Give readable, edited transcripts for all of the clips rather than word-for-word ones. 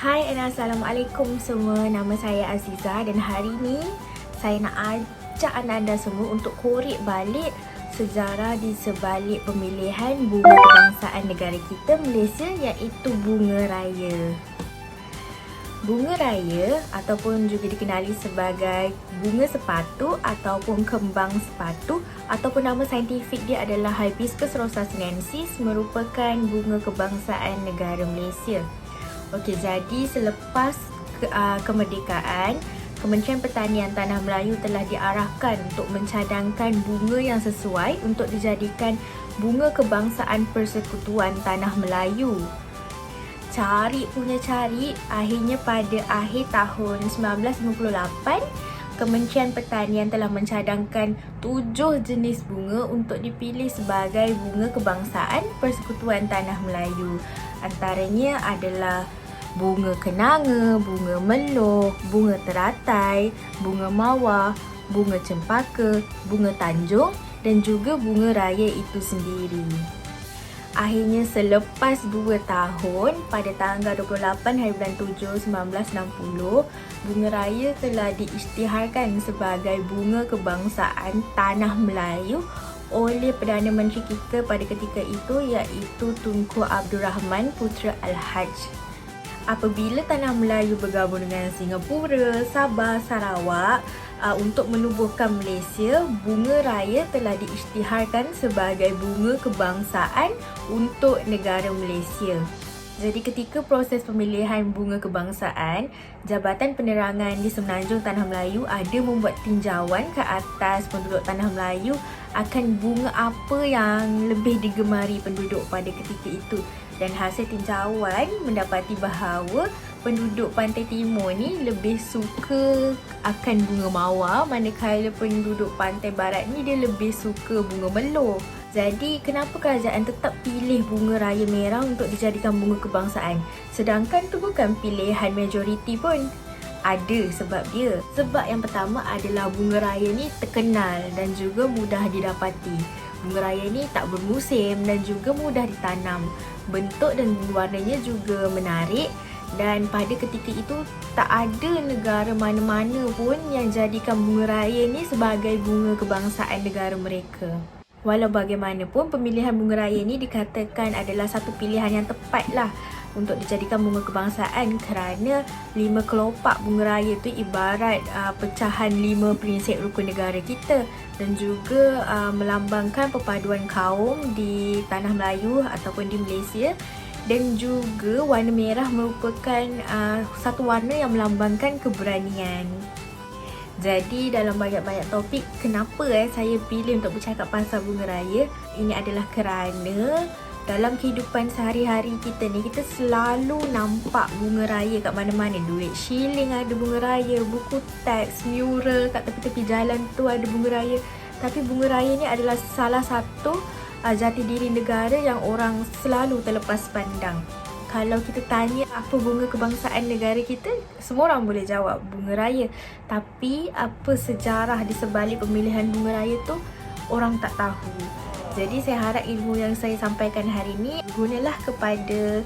Hai and Assalamualaikum semua. Nama saya Aziza dan hari ni saya nak ajak anda semua untuk korek balik sejarah di sebalik pemilihan bunga kebangsaan negara kita Malaysia, iaitu Bunga Raya. Bunga Raya ataupun juga dikenali sebagai bunga sepatu ataupun kembang sepatu ataupun nama saintifik dia adalah Hibiscus rosasinensis, merupakan bunga kebangsaan negara Malaysia. Okey, jadi selepas kemerdekaan, Kementerian Pertanian Tanah Melayu telah diarahkan untuk mencadangkan bunga yang sesuai untuk dijadikan bunga kebangsaan Persekutuan Tanah Melayu. Cari, akhirnya pada akhir tahun 1958, Kementerian Pertanian telah mencadangkan 7 jenis bunga untuk dipilih sebagai bunga kebangsaan Persekutuan Tanah Melayu. Antaranya adalah bunga kenanga, bunga meloh, bunga teratai, bunga mawar, bunga cempaka, bunga tanjung dan juga bunga raya itu sendiri. Akhirnya selepas 2 tahun, pada tanggal 28 hari bulan 7 1960, bunga raya telah diisytiharkan sebagai bunga kebangsaan Tanah Melayu oleh Perdana Menteri kita pada ketika itu, iaitu Tunku Abdul Rahman Putra Al-Haj. Apabila Tanah Melayu bergabung dengan Singapura, Sabah, Sarawak untuk menubuhkan Malaysia, bunga raya telah diisytiharkan sebagai bunga kebangsaan untuk negara Malaysia. Jadi ketika proses pemilihan bunga kebangsaan, Jabatan Penerangan di Semenanjung Tanah Melayu ada membuat tinjauan ke atas penduduk Tanah Melayu akan bunga apa yang lebih digemari penduduk pada ketika itu. Dan hasil tinjauan mendapati bahawa penduduk Pantai Timur ni lebih suka akan bunga mawar, manakala penduduk Pantai Barat ni dia lebih suka bunga meloh. Jadi kenapa kerajaan tetap pilih bunga raya merah untuk dijadikan bunga kebangsaan? Sedangkan tu bukan pilihan majoriti pun. Ada sebab dia. Sebab yang pertama adalah bunga raya ni terkenal dan juga mudah didapati. Bunga raya ni tak bermusim dan juga mudah ditanam. Bentuk dan warnanya juga menarik, dan pada ketika itu tak ada negara mana-mana pun yang jadikan bunga raya ni sebagai bunga kebangsaan negara mereka. Walau bagaimanapun, pemilihan bunga raya ni dikatakan adalah satu pilihan yang tepat lah untuk dijadikan bunga kebangsaan, kerana 5 kelopak bunga raya tu ibarat pecahan 5 prinsip rukun negara kita dan juga melambangkan perpaduan kaum di Tanah Melayu ataupun di Malaysia. Dan juga warna merah merupakan satu warna yang melambangkan keberanian. Jadi dalam banyak-banyak topik, kenapa saya pilih untuk bercakap pasal bunga raya? Ini adalah kerana dalam kehidupan sehari-hari kita ni, kita selalu nampak bunga raya kat mana-mana. Duit shilling ada bunga raya, buku teks, mural kat tepi-tepi jalan tu ada bunga raya. Tapi bunga raya ni adalah salah satu jati diri negara yang orang selalu terlepas pandang. Kalau kita tanya apa bunga kebangsaan negara kita, semua orang boleh jawab bunga raya. Tapi apa sejarah di sebalik pemilihan bunga raya tu, orang tak tahu. Jadi saya harap ilmu yang saya sampaikan hari ini gunalah kepada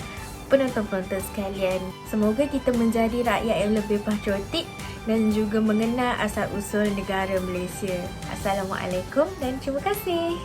penonton-penonton sekalian. Semoga kita menjadi rakyat yang lebih patriotik dan juga mengenal asal-usul negara Malaysia. Assalamualaikum dan terima kasih.